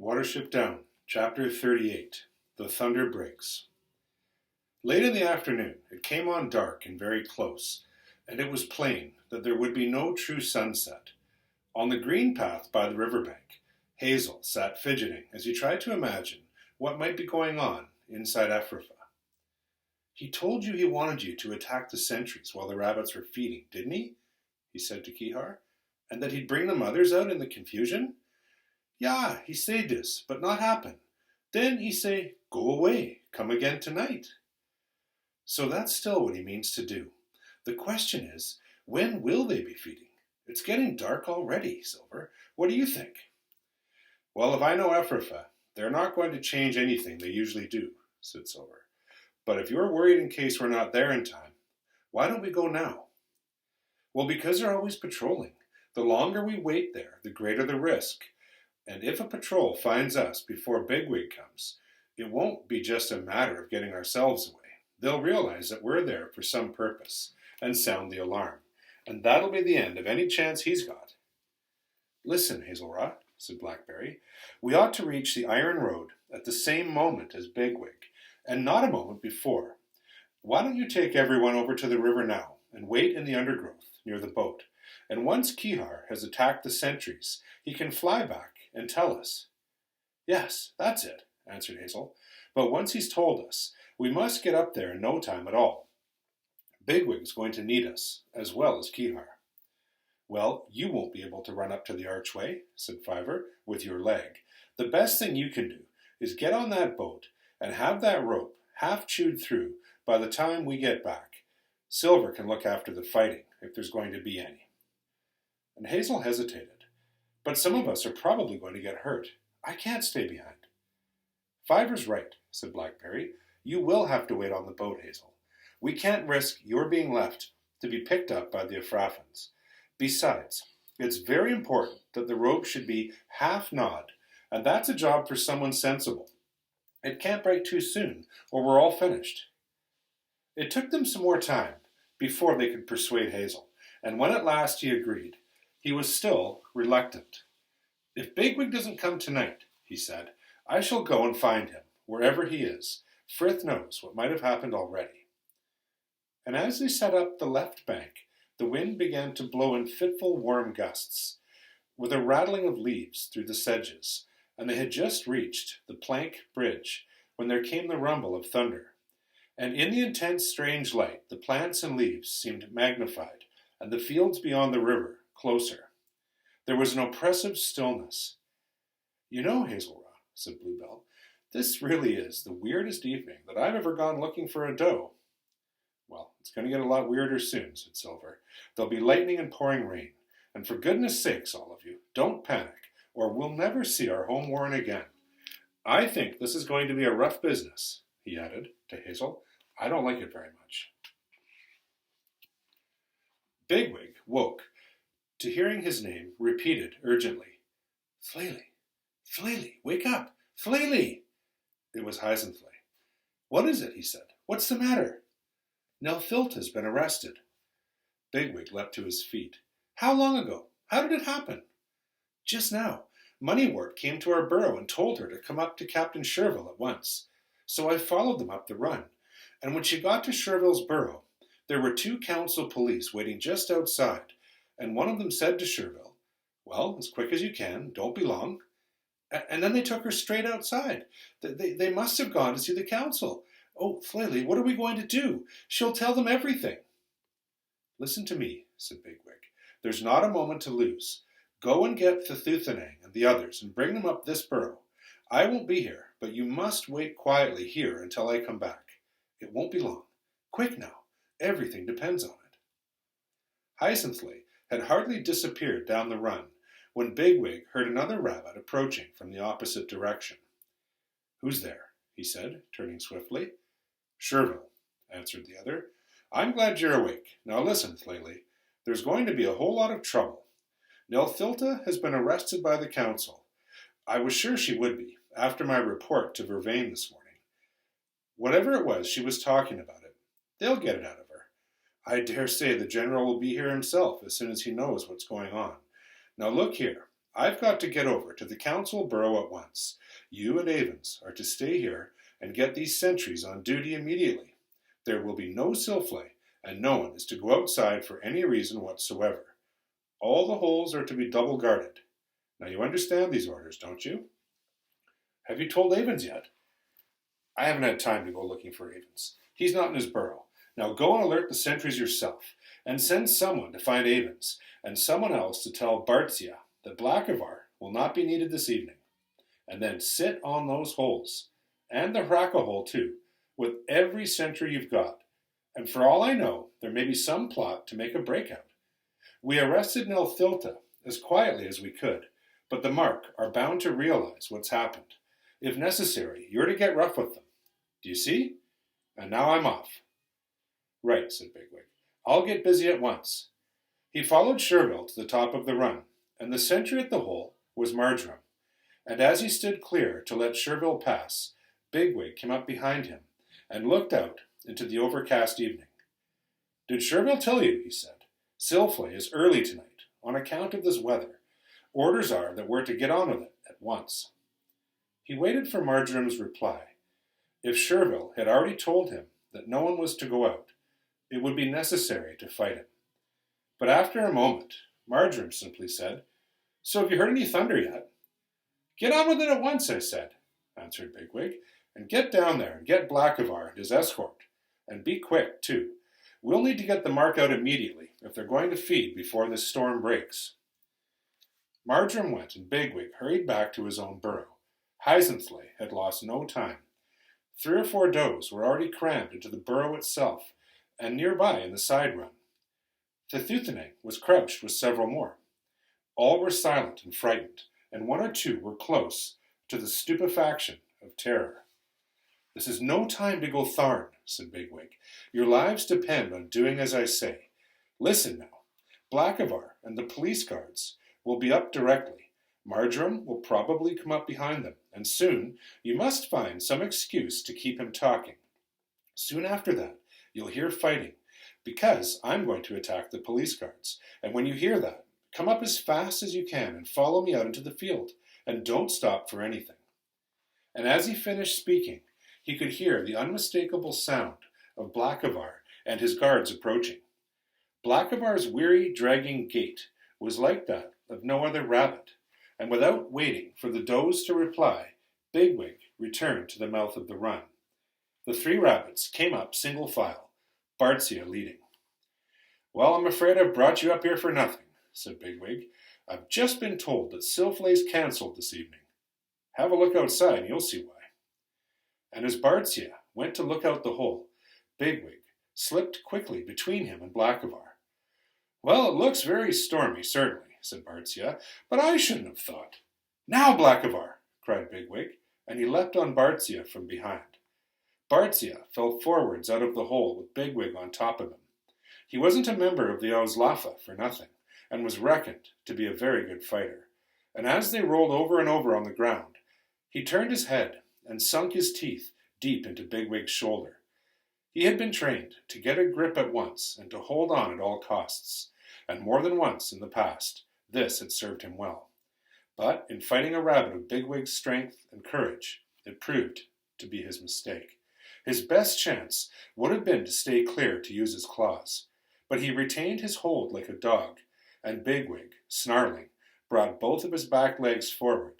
Watership Down, Chapter 38. The Thunder Breaks. Late in the afternoon, it came on dark and very close, and it was plain that there would be no true sunset. On the green path by the riverbank, Hazel sat fidgeting as he tried to imagine what might be going on inside Efrafa. "He told you he wanted you to attack the sentries while the rabbits were feeding, didn't he?" he said to Kihar. "And that he'd bring the mothers out in the confusion?" "Ja, he say this, but not happen. Then he say, go away, come again tonight." So that's still what he means to do. The question is, when will they be feeding? It's getting dark already, Silver. What do you think? "Well, if I know Efrafa, they're not going to change anything they usually do," said Silver. "But if you're worried in case we're not there in time, why don't we go now?" "Well, because they're always patrolling. The longer we wait there, the greater the risk. And if a patrol finds us before Bigwig comes, it won't be just a matter of getting ourselves away. They'll realize that we're there for some purpose and sound the alarm. And that'll be the end of any chance he's got." "Listen, Hazelrod," said Blackberry, "we ought to reach the iron road at the same moment as Bigwig, and not a moment before. Why don't you take everyone over to the river now and wait in the undergrowth near the boat, and once Kihar has attacked the sentries, he can fly back and tell us." "Yes, that's it," answered Hazel. "But once he's told us, we must get up there in no time at all. Bigwig's going to need us, as well as Kihar." "Well, you won't be able to run up to the archway," said Fiver, "with your leg. The best thing you can do is get on that boat and have that rope half chewed through by the time we get back. Silver can look after the fighting, if there's going to be any." And Hazel hesitated. "But some of us are probably going to get hurt. I can't stay behind." "Fiver's right," said Blackberry. "You will have to wait on the boat, Hazel. We can't risk your being left to be picked up by the Efrafans. Besides, it's very important that the rope should be half gnawed, and that's a job for someone sensible. It can't break too soon, or we're all finished." It took them some more time before they could persuade Hazel, and when at last he agreed, he was still reluctant. "If Bigwig doesn't come tonight," he said, "I shall go and find him, wherever he is. Frith knows what might have happened already." And as they set up the left bank, the wind began to blow in fitful warm gusts, with a rattling of leaves through the sedges, and they had just reached the plank bridge when there came the rumble of thunder. And in the intense strange light, the plants and leaves seemed magnified, and the fields beyond the river closer. There was an oppressive stillness. "You know, Hazelrod," said Bluebell, "this really is the weirdest evening that I've ever gone looking for a doe." "Well, it's going to get a lot weirder soon," said Silver. "There'll be lightning and pouring rain. And for goodness sakes, all of you, don't panic, or we'll never see our home Warren again. I think this is going to be a rough business," he added to Hazel. "I don't like it very much." Bigwig woke to hearing his name repeated urgently. "Flaley, Flaley, wake up! Flaley!" It was Hyzenthley. "What is it?" he said. "What's the matter?" "Nelfilta's been arrested." Bigwig leapt to his feet. "How long ago? How did it happen?" "Just now. Moneywort came to our burrow and told her to come up to Captain Sherville at once. So I followed them up the run, and when she got to Sherville's burrow, there were 2 council police waiting just outside, and one of them said to Sherville, 'Well, as quick as you can, don't be long.' And then they took her straight outside. They must have gone to see the council. Oh, Flaley, what are we going to do? She'll tell them everything." "Listen to me," said Bigwig. "There's not a moment to lose. Go and get Thuthanang and the others and bring them up this burrow. I won't be here, but you must wait quietly here until I come back. It won't be long. Quick now. Everything depends on it." Hyzenthley had hardly disappeared down the run when Bigwig heard another rabbit approaching from the opposite direction. "Who's there?" he said, turning swiftly. "Sherville," answered the other. "I'm glad you're awake. Now listen, Flaley. There's going to be a whole lot of trouble. Nelfilta has been arrested by the council. I was sure she would be, after my report to Vervain this morning. Whatever it was, she was talking about it. They'll get it out of her. I dare say the general will be here himself as soon as he knows what's going on. Now look here. I've got to get over to the council burrow at once. You and Avens are to stay here and get these sentries on duty immediately. There will be no Silflay, and no one is to go outside for any reason whatsoever. All the holes are to be double guarded. Now you understand these orders, don't you? Have you told Avens yet? I haven't had time to go looking for Avens. He's not in his burrow. Now go and alert the sentries yourself, and send someone to find Avens, and someone else to tell Bartzia that Blackavar will not be needed this evening. And then sit on those holes, and the Hraka hole too, with every sentry you've got. And for all I know, there may be some plot to make a breakout. We arrested Nilthilta as quietly as we could, but the Mark are bound to realize what's happened. If necessary, you're to get rough with them. Do you see? And now I'm off. Right, said Bigwig. I'll get busy at once. He followed Sherville to the top of the run, and the sentry at the hole was Marjoram. And as he stood clear to let Sherville pass, Bigwig came up behind him and looked out into the overcast evening. Did Sherville tell you, he said, Silflay is early tonight on account of this weather. Orders are that we're to get on with it at once. He waited for Marjoram's reply. If Sherville had already told him that no one was to go out, it would be necessary to fight him. But after a moment, Marjoram simply said, So have you heard any thunder yet? Get on with it at once, I said, answered Bigwig, and get down there and get Blackavar and his escort. And be quick, too. We'll need to get the Mark out immediately if they're going to feed before this storm breaks. Marjoram went, and Bigwig hurried back to his own burrow. Hazel had lost no time. 3 or 4 does were already crammed into the burrow itself, and nearby in the side run. Thethuthanang was crouched with several more. All were silent and frightened, and 1 or 2 were close to the stupefaction of terror. This is no time to go Tharn, said Bigwig. Your lives depend on doing as I say. Listen now. Blackavar and the police guards will be up directly. Marjoram will probably come up behind them, and soon you must find some excuse to keep him talking. Soon after that, you'll hear fighting, because I'm going to attack the police guards. And when you hear that, come up as fast as you can and follow me out into the field, and don't stop for anything. And as he finished speaking, he could hear the unmistakable sound of Blackavar and his guards approaching. Blackavar's weary, dragging gait was like that of no other rabbit, and without waiting for the does to reply, Bigwig returned to the mouth of the run. The 3 rabbits came up single file, Bartzia leading. Well, I'm afraid I've brought you up here for nothing, said Bigwig. I've just been told that Silflay's cancelled this evening. Have a look outside and you'll see why. And as Bartzia went to look out the hole, Bigwig slipped quickly between him and Blackavar. Well, it looks very stormy, certainly, said Bartzia, but I shouldn't have thought. Now, Blackavar, cried Bigwig, and he leapt on Bartzia from behind. Bartzia fell forwards out of the hole with Bigwig on top of him. He wasn't a member of the Auslafa for nothing, and was reckoned to be a very good fighter. And as they rolled over and over on the ground, he turned his head and sunk his teeth deep into Bigwig's shoulder. He had been trained to get a grip at once and to hold on at all costs, and more than once in the past this had served him well. But in fighting a rabbit of Bigwig's strength and courage, it proved to be his mistake. His best chance would have been to stay clear to use his claws, but he retained his hold like a dog, and Bigwig, snarling, brought both of his back legs forward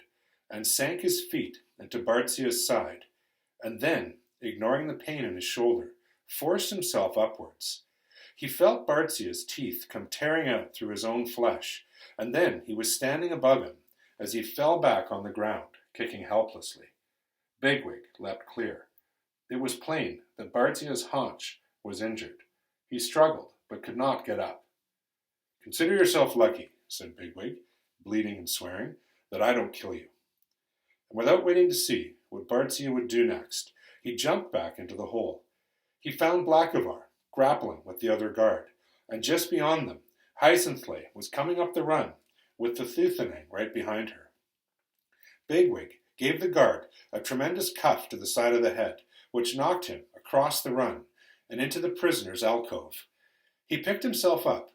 and sank his feet into Bartzia's side, and then, ignoring the pain in his shoulder, forced himself upwards. He felt Bartzia's teeth come tearing out through his own flesh, and then he was standing above him as he fell back on the ground, kicking helplessly. Bigwig leapt clear. It was plain that Bartzia's haunch was injured. He struggled, but could not get up. Consider yourself lucky, said Bigwig, bleeding and swearing, that I don't kill you. And without waiting to see what Bartzia would do next, he jumped back into the hole. He found Blackavar grappling with the other guard, and just beyond them, Hazel was coming up the run, with the Thethuthanang right behind her. Bigwig gave the guard a tremendous cuff to the side of the head, which knocked him across the run and into the prisoner's alcove. He picked himself up,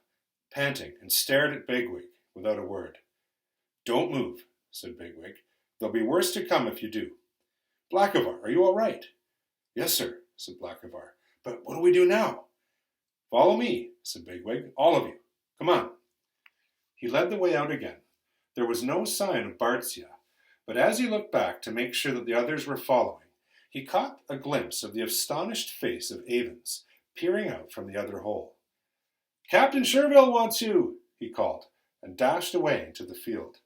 panting, and stared at Bigwig without a word. Don't move, said Bigwig. There'll be worse to come if you do. Blackavar, are you all right? Yes, sir, said Blackavar. But what do we do now? Follow me, said Bigwig. All of you. Come on. He led the way out again. There was no sign of Bartzia, but as he looked back to make sure that the others were following, he caught a glimpse of the astonished face of Avens peering out from the other hole. Captain Sherville wants you, he called, and dashed away into the field.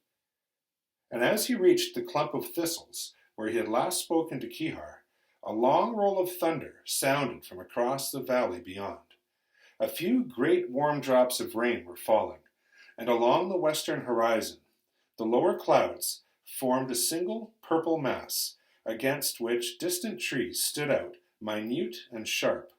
And as he reached the clump of thistles where he had last spoken to Kihar, a long roll of thunder sounded from across the valley beyond. A few great warm drops of rain were falling, and along the western horizon, the lower clouds formed a single purple mass, against which distant trees stood out, minute and sharp.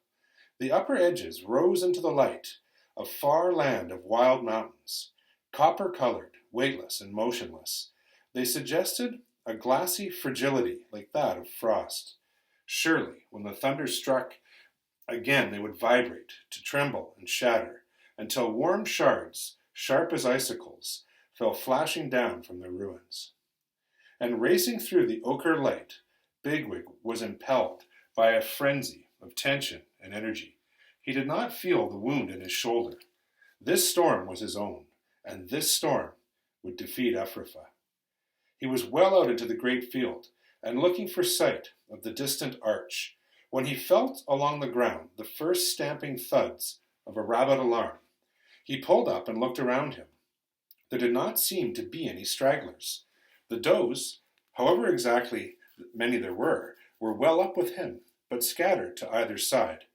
The upper edges rose into the light, a far land of wild mountains, copper-colored, weightless and motionless. They suggested a glassy fragility like that of frost. Surely, when the thunder struck, again they would vibrate, to tremble and shatter, until warm shards, sharp as icicles, fell flashing down from their ruins. And racing through the ochre light, Bigwig was impelled by a frenzy of tension and energy. He did not feel the wound in his shoulder. This storm was his own, and this storm would defeat Efrafa. He was well out into the great field, and looking for sight of the distant arch, when he felt along the ground the first stamping thuds of a rabid alarm. He pulled up and looked around him. There did not seem to be any stragglers. The does, however exactly many there were well up with him, but scattered to either side.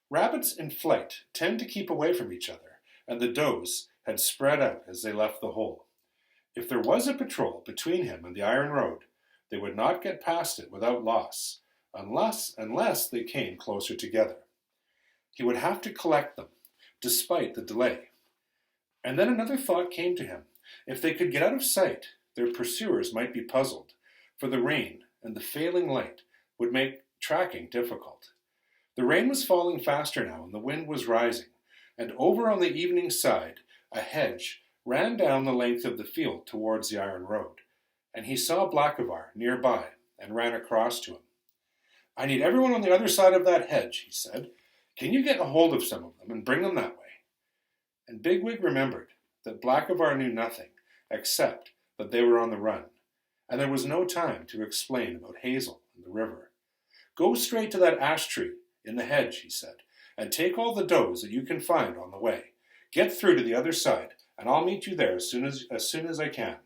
Rabbits in flight tend to keep away from each other, and the does had spread out as they left the hole. If there was a patrol between him and the iron road, they would not get past it without loss, unless they came closer together. He would have to collect them, despite the delay. And then another thought came to him. If they could get out of sight, their pursuers might be puzzled, for the rain and the failing light would make tracking difficult. The rain was falling faster now, and the wind was rising, and over on the evening side, a hedge ran down the length of the field towards the iron road, and he saw Blackavar nearby and ran across to him. I need everyone on the other side of that hedge, he said. Can you get a hold of some of them and bring them that way? And Bigwig remembered that Blackavar knew nothing except that they were on the run, and there was no time to explain about Hazel and the river. Go straight to that ash tree in the hedge, he said, and take all the does that you can find on the way. Get through to the other side, and I'll meet you there as soon as I can.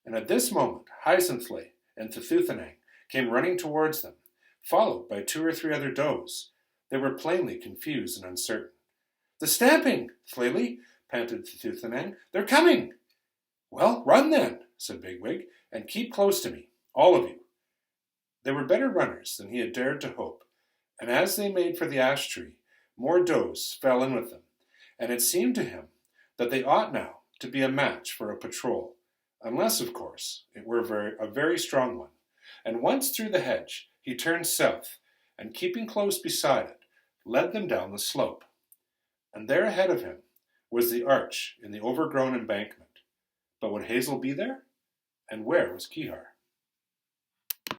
And at this moment, Hyacinthly and Thethuthanang came running towards them, followed by 2 or 3 other does. They were plainly confused and uncertain. The stamping, Thlely, panted Thethuthanang. They're coming. Well, run then, said Bigwig, and keep close to me, all of you. They were better runners than he had dared to hope, and as they made for the ash tree, more does fell in with them, and it seemed to him that they ought now to be a match for a patrol, unless, of course, it were a very strong one. And once through the hedge, he turned south, and keeping close beside it, led them down the slope. And there ahead of him was the arch in the overgrown embankment. But would Hazel be there? And where was Kihar?